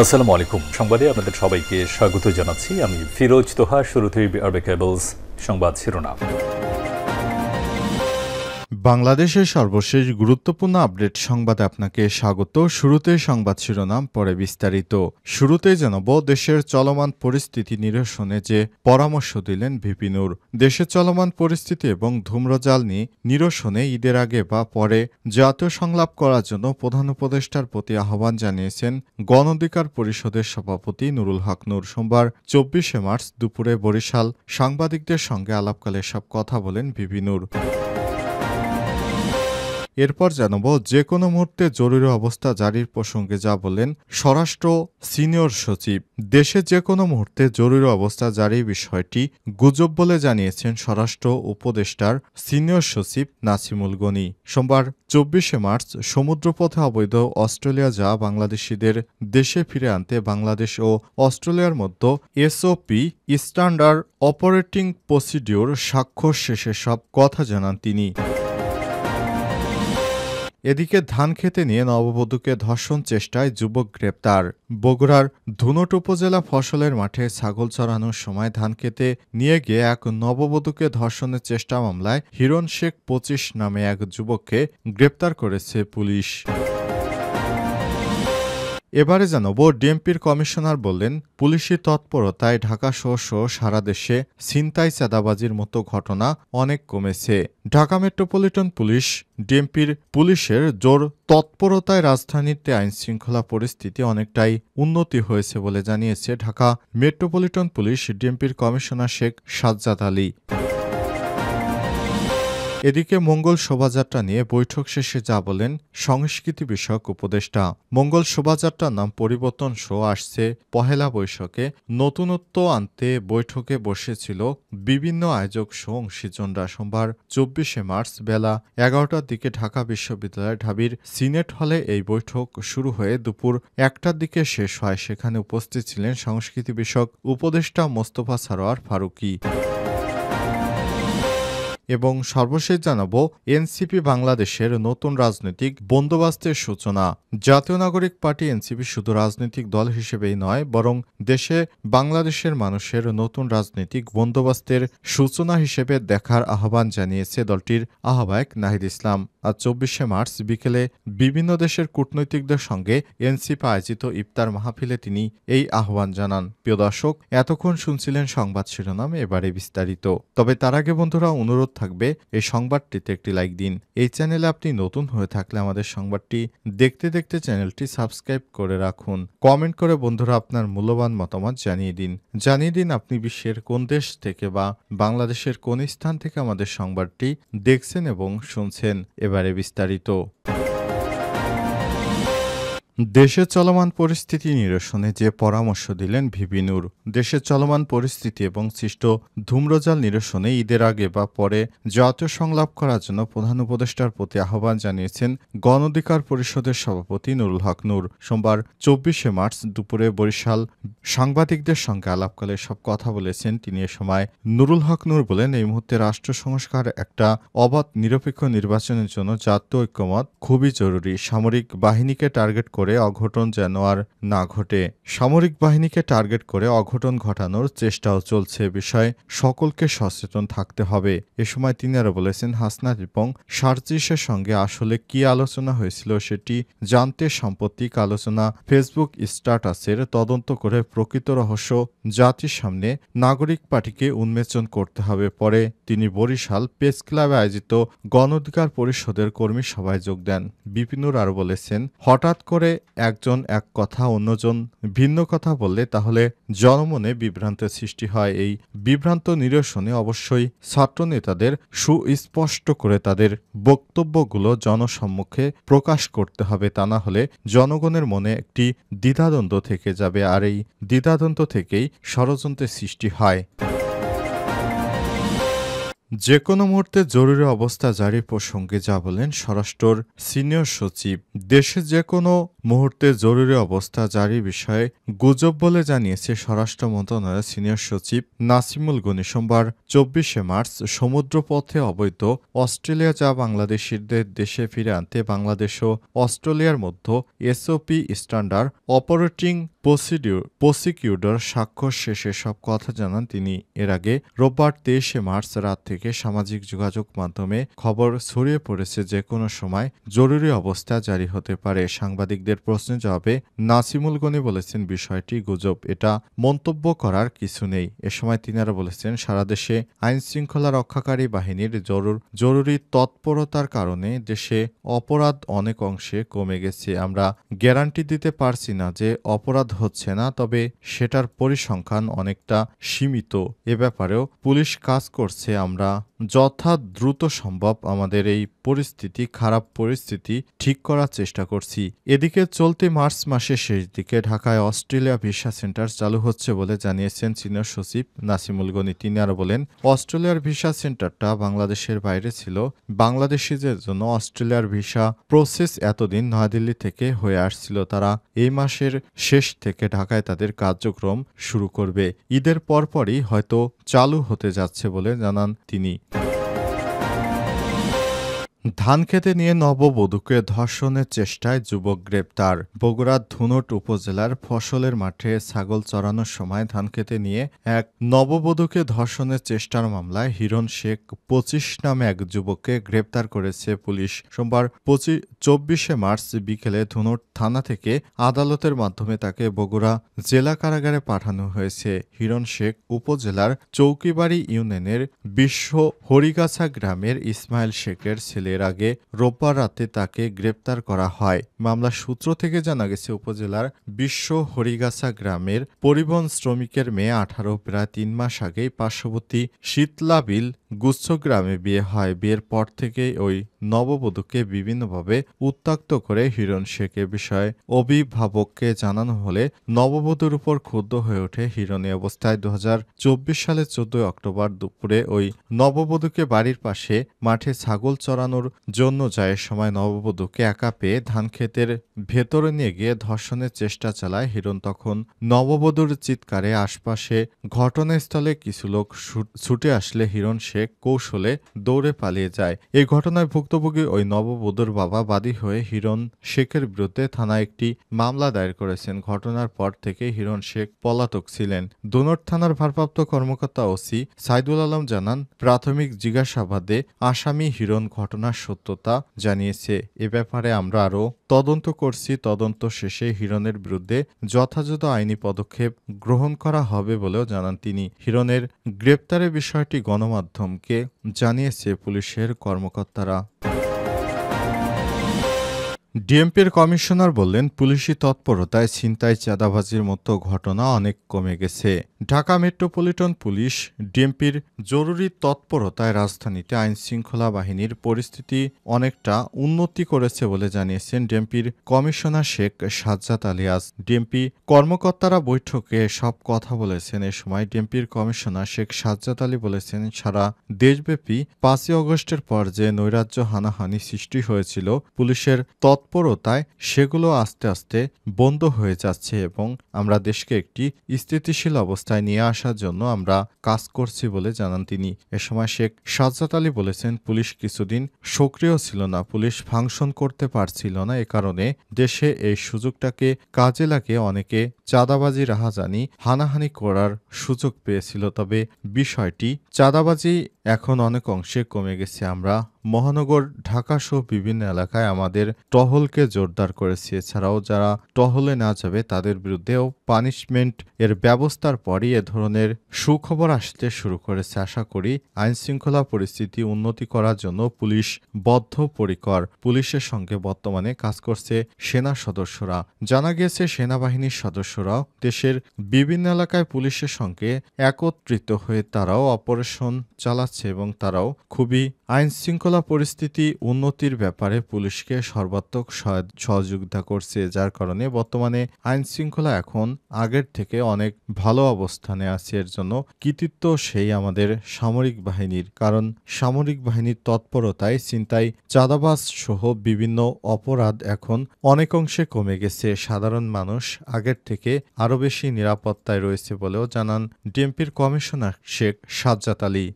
আসসালামু আলাইকুম। সংবাদে আপনাদের সবাইকে স্বাগত জানাচ্ছি। আমি ফিরোজ তোহা। শুরুতেই আরবে কেবলস সংবাদ শিরোনাম। বাংলাদেশের সর্বশেষ গুরুত্বপূর্ণ আপডেট সংবাদে আপনাকে স্বাগত। শুরুতে সংবাদ শিরোনাম, পরে বিস্তারিত। শুরুতেই জানাবো দেশের চলমান পরিস্থিতি নিরসনে যে পরামর্শ দিলেন ভিপি নূর। দেশের চলমান পরিস্থিতি এবং ধূম্রজাল নিরসনে ঈদের আগে বা পরে জাতীয় সংলাপ করার জন্য প্রধান উপদেষ্টার প্রতি আহ্বান জানিয়েছেন গণ অধিকার পরিষদের সভাপতি নুরুল হক নূর। সোমবার ২৪শে মার্চ দুপুরে বরিশাল সাংবাদিকদের সঙ্গে আলাপকালে সব কথা বলেন ভিপি নূর। এরপর জানাব যে কোনো মুহূর্তে জরুরি অবস্থা জারির প্রসঙ্গে যা বলেন স্বরাষ্ট্র সিনিয়র সচিব। দেশে যে কোনো মুহূর্তে জরুরি অবস্থা জারির বিষয়টি গুজব বলে জানিয়েছেন স্বরাষ্ট্র উপদেষ্টার সিনিয়র সচিব নাসিমুল গনি। সোমবার ২৪শে মার্চ সমুদ্রপথে অবৈধ অস্ট্রেলিয়া যাওয়া বাংলাদেশিদের দেশে ফিরে আনতে বাংলাদেশ ও অস্ট্রেলিয়ার মধ্যে এসওপি স্ট্যান্ডার্ড অপারেটিং প্রসিডিওর স্বাক্ষর শেষে সব কথা জানান তিনি। এদিকে ধান খেতে নিয়ে নববধূকে ধর্ষণ চেষ্টায় যুবক গ্রেপ্তার। বগুড়ার ধুনট উপজেলা ফসলের মাঠে ছাগল চড়ানোর সময় ধান খেতে নিয়ে গিয়ে এক নববধূকে ধর্ষণের চেষ্টা মামলায় হিরণ শেখ ২৫ নামে এক যুবককে গ্রেপ্তার করেছে পুলিশ। এবারে জানাবো ডিএমপির কমিশনার বললেন পুলিশি তৎপরতায় ঢাকাসহ সারা দেশে ছিনতাই চাঁদাবাজির মতো ঘটনা অনেক কমেছে। ঢাকা মেট্রোপলিটন পুলিশ ডিএমপির পুলিশের জোর তৎপরতায় রাজধানীতে আইনশৃঙ্খলা পরিস্থিতি অনেকটাই উন্নতি হয়েছে বলে জানিয়েছে ঢাকা মেট্রোপলিটন পুলিশ ডিএমপির কমিশনার শেখ সাজ্জাদ আলী। এদিকে মঙ্গল শোভাযাত্রা নিয়ে বৈঠক শেষে যা বলেন সংস্কৃতি বিষয়ক উপদেষ্টা। মঙ্গল শোভাযাত্রার নাম পরিবর্তন সহ আসছে পহেলা বৈশাখে। নতুনত্ব আনতে বৈঠকে বসেছিল বিভিন্ন আয়োজক সহ অংশীজনরা। সোমবার ২৪শে মার্চ বেলা ১১টার দিকে ঢাকা বিশ্ববিদ্যালয়ের ঢাবির সিনেট হলে এই বৈঠক শুরু হয়ে দুপুর ১টার দিকে শেষ হয়। সেখানে উপস্থিত ছিলেন সংস্কৃতি বিষয়ক উপদেষ্টা মোস্তফা সরোয়ার ফারুকী। এবং সর্বশেষ জানাবো এনসিপি বাংলাদেশের নতুন রাজনৈতিক বন্দোবস্তের সূচনা। জাতীয় নাগরিক পার্টি এনসিপি শুধু রাজনৈতিক দল হিসেবেই নয়, বরং দেশে বাংলাদেশের মানুষের নতুন রাজনৈতিক বন্দোবস্তের সূচনা হিসেবে দেখার আহ্বান জানিয়েছে দলটির আহ্বায়ক নাহিদ ইসলাম। আজ ২৪শে মার্চ বিকেলে বিভিন্ন দেশের কূটনৈতিকদের সঙ্গে এনসিপি আয়োজিত ইফতার মাহফিলে তিনি এই আহ্বান জানান। প্রিয় দর্শক, এতক্ষণ শুনছিলেন সংবাদ শিরোনাম, এবারে বিস্তারিত। তবে তার আগে বন্ধুরা অনুরোধ থাকবে এই সংবাদটিতে একটি লাইক দিন। এই চ্যানেলে আপনি নতুন হয়ে থাকলে আমাদের সংবাদটি দেখতে দেখতে চ্যানেলটি সাবস্ক্রাইব করে রাখুন। কমেন্ট করে বন্ধুরা আপনার মূল্যবান মতামত জানিয়ে দিন আপনি বিশ্বের কোন দেশ থেকে বা বাংলাদেশের কোন স্থান থেকে আমাদের সংবাদটি দেখছেন এবং শুনছেন। এবারে বিস্তারিত। দেশের চলমান পরিস্থিতি নিরসনে যে পরামর্শ দিলেন ভিপি নূর। দেশের চলমান পরিস্থিতি এবং সৃষ্ট ধূম্রজাল নিরসনে ঈদের আগে বা পরে জাতীয় সংলাপ করার জন্য প্রধান উপদেষ্টার প্রতি আহ্বান জানিয়েছেন গণ অধিকার পরিষদের সভাপতি নুরুল হক নূর। সোমবার ২৪শে মার্চ দুপুরে বরিশাল সাংবাদিকদের সঙ্গে আলাপকালে সব কথা বলেছেন তিনি। এ সময় নুরুল হক নূর বলেন, এই মুহূর্তে রাষ্ট্র সংস্কার একটা অবাধ নিরপেক্ষ নির্বাচনের জন্য জাতীয় ঐক্যমত খুবই জরুরি। সামরিক বাহিনীকে টার্গেট করে অঘটন যেন আর না ঘটে। সামরিক বাহিনীকে টার্গেট করে অঘটন ঘটানোর চেষ্টাও চলছে। বিষয়ে সকলকে সচেতন থাকতে হবে। এ সময় তিনি আরো বলেছেন, হাসনাত এবং সার্জিসের সঙ্গে আসলে কি আলোচনা হয়েছিল সেটি জানতে সাম্প্রতিক আলোচনা ফেসবুক স্ট্যাটাসের তদন্ত করে প্রকৃত রহস্য জাতির সামনে নাগরিক পার্টিকে উন্মোচন করতে হবে। পরে তিনি বরিশাল প্রেস ক্লাবে আয়োজিত গণ অধিকার পরিষদের কর্মী সভায় যোগ দেন। ভিপি নূর আরো বলেছেন, হঠাৎ করে একজন এক কথা অন্যজন ভিন্ন কথা বললে তাহলে জনমনে বিভ্রান্তের সৃষ্টি হয়। এই বিভ্রান্ত নিরসনে অবশ্যই ছাত্র নেতাদের সুস্পষ্ট করে তাদের বক্তব্যগুলো জনসম্মুখে প্রকাশ করতে হবে। তা না হলে জনগণের মনে একটি দ্বিধাদ্বন্দ্ব থেকে যাবে, আর এই দ্বিধাদ্বন্দ্ব থেকেই ষড়যন্ত্রের সৃষ্টি হয়। যে কোনো মুহূর্তে জরুরি অবস্থা জারি প্রসঙ্গে যা বলেন স্বরাষ্ট্র সিনিয়র সচিব। দেশে যে কোনো মুহূর্তে জরুরি অবস্থা জারি বিষয়ে গুজব বলে জানিয়েছে স্বরাষ্ট্র মন্ত্রণালয়ের সিনিয়র সচিব নাসিমুল গনি। সোমবার ২৪শে মার্চ সমুদ্রপথে অবৈধ অস্ট্রেলিয়া যাওয়া বাংলাদেশিদের দেশে ফিরে আনতে বাংলাদেশ ও অস্ট্রেলিয়ার মধ্যে এসওপি স্ট্যান্ডার্ড অপারেটিং প্রসিকিউটর স্বাক্ষর শেষে সব কথা জানান তিনি। এর আগে রোববার 23শে মার্চ রাত থেকে সামাজিক যোগাযোগ মাধ্যমে খবর ছড়িয়ে পড়েছে যে কোনো সময় জরুরি অবস্থা জারি হতে পারে। সাংবাদিকদের প্রশ্নের জবাবে নাসিমুল গনি বলেছেন, বিষয়টি গুজব, এটা মন্তব্য করার কিছু নেই। এ সময় তিনি আরও বলেছেন, সারা দেশে আইনশৃঙ্খলা রক্ষাকারী বাহিনীর জরুরি তৎপরতার কারণে দেশে অপরাধ অনেক অংশে কমে গেছে। আমরা গ্যারান্টি দিতে পারছি না যে অপরাধ হচ্ছে না, তবে সেটার পরিসংখ্যান অনেকটা সীমিত। এ ব্যাপারেও পুলিশ কাজ করছে। আমরা যথা দ্রুত সম্ভব আমাদের এই খারাপ পরিস্থিতি ঠিক করার চেষ্টা করছি। এদিকে চলতি মার্চ মাসের শেষ দিকে ঢাকায় অস্ট্রেলিয়া ভিসা সেন্টার চালু হচ্ছে বলে জানিয়েছেন সিনিয়র সচিব নাসিমুল গনি। তিনি আরও বলেন, অস্ট্রেলিয়ার ভিসা সেন্টারটা বাংলাদেশের বাইরে ছিল। বাংলাদেশিদের জন্য অস্ট্রেলিয়ার ভিসা প্রসেস এতদিন নয়াদিল্লি থেকে হয়ে আসছিল। তারা এই মাসের শেষ থেকে ঢাকায় তাদের কার্যক্রম শুরু করবে। ঈদের পরপরই হয়তো চালু হতে যাচ্ছে বলে জানান তিনি। ধানক্ষেতে নিয়ে নববধূকে ধর্ষণের চেষ্টায় যুবক গ্রেপ্তার। বগুড়ার ধুনট উপজেলার ফসলের মাঠে ছাগল চরানোর সময় ধানক্ষেতে নিয়ে এক নববধূকে ধর্ষণের চেষ্টার মামলায় হিরণ শেখ 25 নামে এক যুবককে গ্রেপ্তার করেছে পুলিশ। সোমবার 24শে মার্চ বিকেলে ধুনট থানা থেকে আদালতের মাধ্যমে তাকে বগুড়া জেলা কারাগারে পাঠানো হয়েছে। হিরণ শেখ উপজেলার চৌকিবাড়ি ইউনিয়নের বিশ্ব হরিগাছা গ্রামের ইসমাইল শেখের ছেলে। এর আগে রোববার রাতে তাকে গ্রেপ্তার করা হয়। মামলার সূত্র থেকে জানা গেছে, উপজেলার বিশ্ব হরিগাছা গ্রামের পরিবহন শ্রমিকের মেয়ে 18 প্রায় 3 মাস আগেই পার্শ্ববর্তী শীতলাবিল গুচ্ছগ্রামে বিয়ে হয়। বিয়ের পর থেকেই ওই নববধূকে বিভিন্নভাবে উত্ত্যক্ত করে হিরণ শেখ। এ বিষয়ে অভিভাবককে জানানো হলে নববধূর উপর ক্ষুব্ধ হয়ে ওঠে হিরণ। এ অবস্থায় 2024 সালের 14 অক্টোবর দুপুরে ওই নববধূকে বাড়ির পাশে মাঠে ছাগল চরানোর জন্য যায়। সময় নববধূকে একা পেয়ে ধানক্ষেতের ভেতরে নিয়ে গিয়ে ধর্ষণের চেষ্টা চালায় হিরণ। তখন নববধূর চিৎকারে আশপাশে ঘটনাস্থলে কিছু লোক ছুটে আসলে হিরণ শেখ কৌশলে দৌড়ে পালিয়ে যায়। এই ঘটনায় ভুক্তভোগী ওই নববধূর বাবা বাদী হয়ে হিরণ শেখের বিরুদ্ধে থানায় একটি মামলা দায়ের করেছেন। ঘটনার পর থেকে হিরণ শেখ পলাতক ছিলেন। ধুনট থানার ভারপ্রাপ্ত কর্মকর্তা ওসি সাইদুল আলম জানান, প্রাথমিক জিজ্ঞাসাবাদে আসামি হিরণ ঘটনার সত্যতা জানিয়েছে। এ ব্যাপারে আমরা আরও তদন্ত করছি। তদন্ত শেষে হিরণের বিরুদ্ধে যথাযথ আইনি পদক্ষেপ গ্রহণ করা হবে বলেও জানান তিনি। হিরণের গ্রেপ্তারের বিষয়টি গণমাধ্যমকে জানিয়েছে পুলিশের কর্মকর্তারা। ডিএমপির কমিশনার বললেন, পুলিশি তৎপরতায় ছিনতাই, চাঁদাবাজির মতো ঘটনা অনেক কমে গেছে। ঢাকা মেট্রোপলিটন পুলিশ ডিএমপির জরুরি তৎপরতায় রাজধানীতে আইনশৃঙ্খলা বাহিনীর পরিস্থিতি অনেকটা উন্নতি করেছে বলে জানিয়েছেন ডিএমপির কমিশনার শেখ সাজ্জাদ আলী। আজ ডিএমপি কর্মকর্তারা বৈঠকে সব কথা বলেছেন। এ সময় ডিএমপির কমিশনার শেখ সাজ্জাদ আলী বলেছেন, সারা দেশব্যাপী 5ই অগস্টের পর যে নৈরাজ্য হানাহানি সৃষ্টি হয়েছিল, পুলিশের তৎপরতায় সেগুলো আস্তে আস্তে বন্ধ হয়ে যাচ্ছে এবং আমরা দেশকে একটি স্থিতিশীল অবস্থায় নিয়ে আসার জন্য আমরা কাজ করছি বলে জানান তিনি। এ সময় শেখ সাজ্জাদ আলী বলেছেন, পুলিশ কিছুদিন সক্রিয় ছিল না, পুলিশ ফাংশন করতে পারছিল না। এ কারণে দেশে এই সুযোগটাকে কাজে লাগিয়ে অনেকে চাঁদাবাজি, রাহাজানি, হানাহানি করার সুযোগ পেয়েছিল। তবে বিষয়টি চাঁদাবাজি এখন অনেক অংশে কমে গেছে। আমরা মহানগর ঢাকা সহ বিভিন্ন এলাকায় আমাদের টহলকে জোরদার করেছি। এছাড়াও যারা টহলে না যাবে তাদের বিরুদ্ধেও পানিশমেন্ট এর ব্যবস্থার পরই এ ধরনের সুখবর আসতে শুরু করেছে। আশা করি আইনশৃঙ্খলা পরিস্থিতি উন্নতি করার জন্য পুলিশ বদ্ধপরিকর। পুলিশের সঙ্গে বর্তমানে কাজ করছে সেনা সদস্যরা। জানা গিয়েছে, সেনাবাহিনীর সদস্যরাও দেশের বিভিন্ন এলাকায় পুলিশের সঙ্গে একত্রিত হয়ে তারাও অপারেশন চালাচ্ছে এবং তারাও খুবই আইনশৃঙ্খলা পরিস্থিতি উন্নতির ব্যাপারে পুলিশকে সর্বাত্মক সহযোগিতা করছে, যার কারণে বর্তমানে আইনশৃঙ্খলা এখন আগের থেকে অনেক ভালো অবস্থানে আছে। এর জন্য কৃতিত্ব সেই আমাদের সামরিক বাহিনীর, কারণ সামরিক বাহিনীর তৎপরতায় ছিনতাই, চাঁদাবাজ সহ বিভিন্ন অপরাধ এখন অনেক অংশে কমে গেছে। সাধারণ মানুষ আগের থেকে আরও বেশি নিরাপত্তায় রয়েছে বলেও জানান ডিএমপির কমিশনার শেখ সাজ্জাদ আলী।